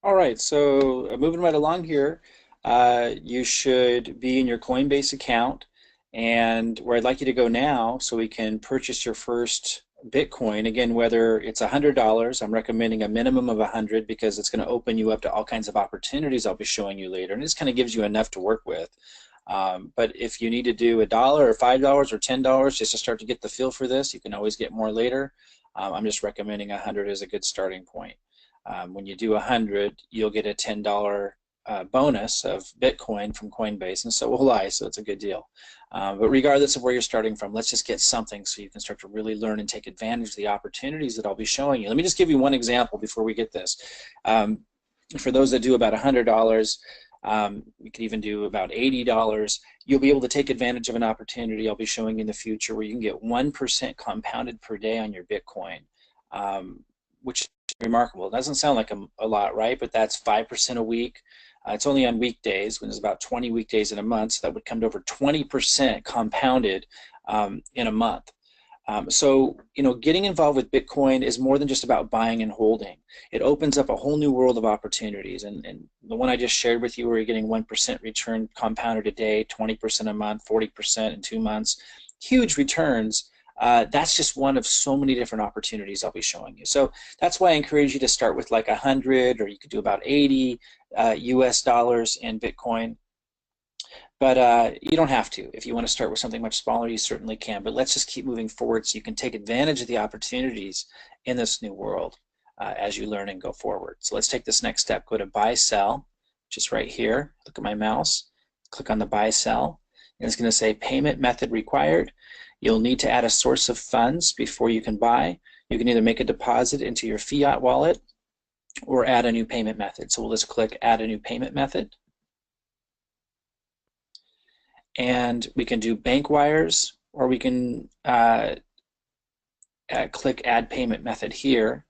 All right, so moving right along here, you should be in your Coinbase account, and where I'd like you to go now so we can purchase your first Bitcoin. Again, whether it's $100, I'm recommending a minimum of 100 because it's going to open you up to all kinds of opportunities I'll be showing you later, and this kind of gives you enough to work with. But if you need to do $1 or $5 or $10 just to start to get the feel for this, you can always get more later. I'm just recommending 100 as a good starting point. When you do 100, you'll get a $10 bonus of Bitcoin from Coinbase, and so will I, so it's a good deal. But regardless of where you're starting from, let's just get something so you can start to really learn and take advantage of the opportunities that I'll be showing you. Let me just give you one example before we get this. For those that do about $100, you could even do about $80. You'll be able to take advantage of an opportunity I'll be showing you in the future where you can get 1% compounded per day on your Bitcoin, which is remarkable. It doesn't sound like a lot, right? But that's 5% a week. It's only on weekdays, when there's about 20 weekdays in a month, so that would come to over 20% compounded in a month. So, getting involved with Bitcoin is more than just about buying and holding. It opens up a whole new world of opportunities. And the one I just shared with you where you're getting 1% return compounded a day, 20% a month, 40% in 2 months, huge returns. That's just one of so many different opportunities I'll be showing you. So that's why I encourage you to start with like 100, or you could do about 80 US dollars in Bitcoin. But you don't have to. If you want to start with something much smaller, you certainly can. But let's just keep moving forward so you can take advantage of the opportunities in this new world as you learn and go forward. So let's take this next step. Go to Buy Sell, which is right here. Look at my mouse. Click on the Buy Sell. And it's going to say Payment Method Required. You'll need to add a source of funds before you can buy. You can either make a deposit into your fiat wallet or add a new payment method. So we'll just click Add a New Payment Method. And we can do bank wires, or we can click Add Payment Method here.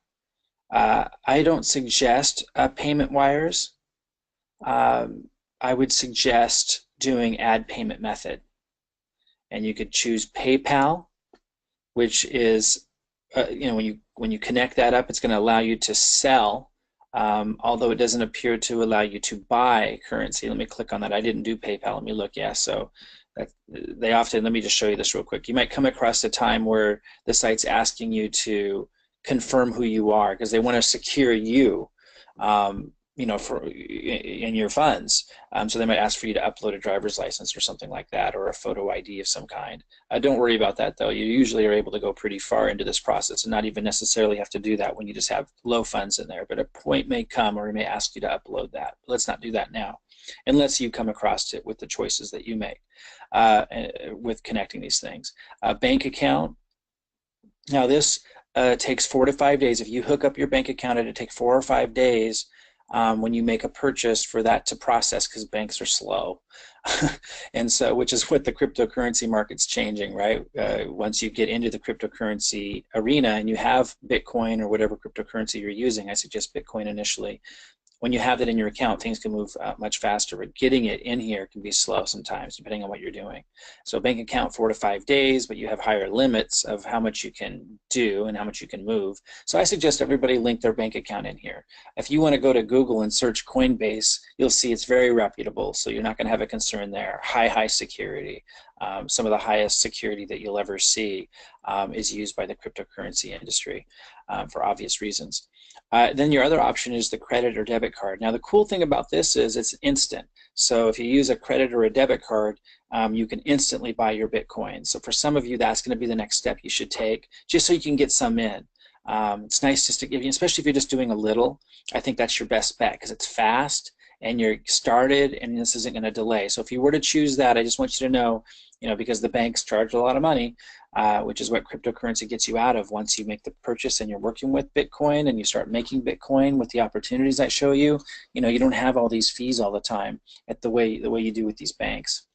I don't suggest payment wires. I would suggest doing Add Payment Method. And you could choose PayPal, which is, when you connect that up, it's going to allow you to sell, although it doesn't appear to allow you to buy currency. Let me click on that. I didn't do PayPal. Let me look. Yeah, so they often, let me just show you this real quick. You might come across a time where the site's asking you to confirm who you are because they want to secure you. In your funds. So they might ask for you to upload a driver's license or something like that, or a photo ID of some kind. Don't worry about that, though. You usually are able to go pretty far into this process and not even necessarily have to do that when you just have low funds in there. But a point may come where it may ask you to upload that. Let's not do that now, unless you come across it with the choices that you make with connecting these things. Bank account. Now this takes 4 to 5 days. If you hook up your bank account, it'll take 4 or 5 days when you make a purchase for that to process, because banks are slow. And so, which is what the cryptocurrency market's changing, right? Once you get into the cryptocurrency arena and you have Bitcoin or whatever cryptocurrency you're using, I suggest Bitcoin initially. When you have that in your account, things can move much faster, but getting it in here can be slow sometimes, depending on what you're doing. So bank account 4 to 5 days, but you have higher limits of how much you can do and how much you can move. So I suggest everybody link their bank account in here. If you want to go to Google and search Coinbase, you'll see it's very reputable, so you're not going to have a concern there. High security. Some of the highest security that you'll ever see is used by the cryptocurrency industry for obvious reasons. Then your other option is the credit or debit card. Now the cool thing about this is it's instant. So if you use a credit or a debit card, you can instantly buy your Bitcoin. So for some of you, that's going to be the next step you should take, just so you can get some in. It's nice just to give you, especially if you're just doing a little, I think that's your best bet because it's fast and you're started and this isn't going to delay. So if you were to choose that, I just want you to know, because the banks charge a lot of money, which is what cryptocurrency gets you out of once you make the purchase and you're working with Bitcoin and you start making Bitcoin with the opportunities I show you, you don't have all these fees all the time at the way you do with these banks.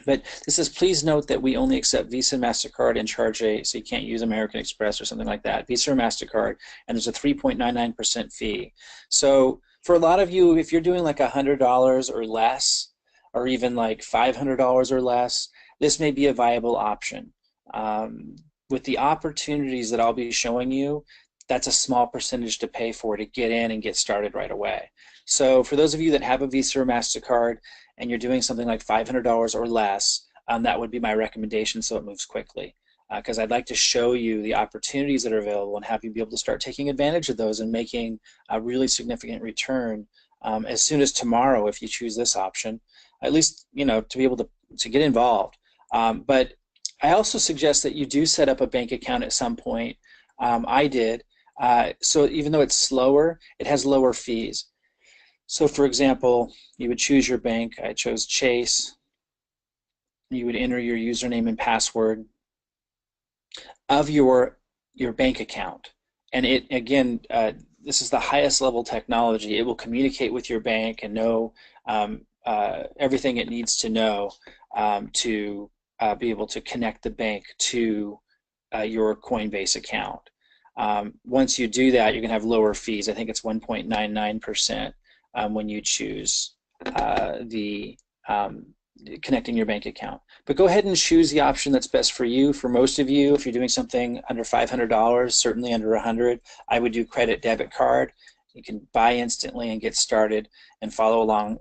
But this says, please note that we only accept Visa, MasterCard, and charge so you can't use American Express or something like that. Visa or MasterCard, and there's a 3.99% fee. So for a lot of you, if you're doing like $100 or less, or even like $500 or less, this may be a viable option. With the opportunities that I'll be showing you, that's a small percentage to pay for to get in and get started right away. So for those of you that have a Visa or MasterCard and you're doing something like $500 or less, that would be my recommendation so it moves quickly. Because I'd like to show you the opportunities that are available and have you be able to start taking advantage of those and making a really significant return as soon as tomorrow if you choose this option, at least to be able to get involved. But I also suggest that you do set up a bank account at some point. I did. So even though it's slower, it has lower fees. So for example, you would choose your bank. I chose Chase. You would enter your username and password of your bank account. And it, again, this is the highest level technology. It will communicate with your bank and know everything it needs to know to be able to connect the bank to your Coinbase account. Once you do that, you're going to have lower fees. I think it's 1.99% when you choose connecting your bank account. But go ahead and choose the option that's best for you. For most of you, if you're doing something under $500, certainly under $100, I would do credit debit card. You can buy instantly and get started and follow along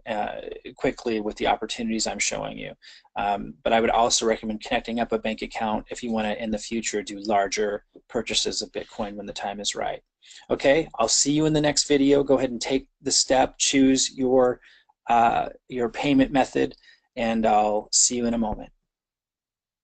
quickly with the opportunities I'm showing you. But I would also recommend connecting up a bank account if you want to, in the future, do larger purchases of Bitcoin when the time is right. Okay, I'll see you in the next video. Go ahead and take the step, choose your payment method, and I'll see you in a moment.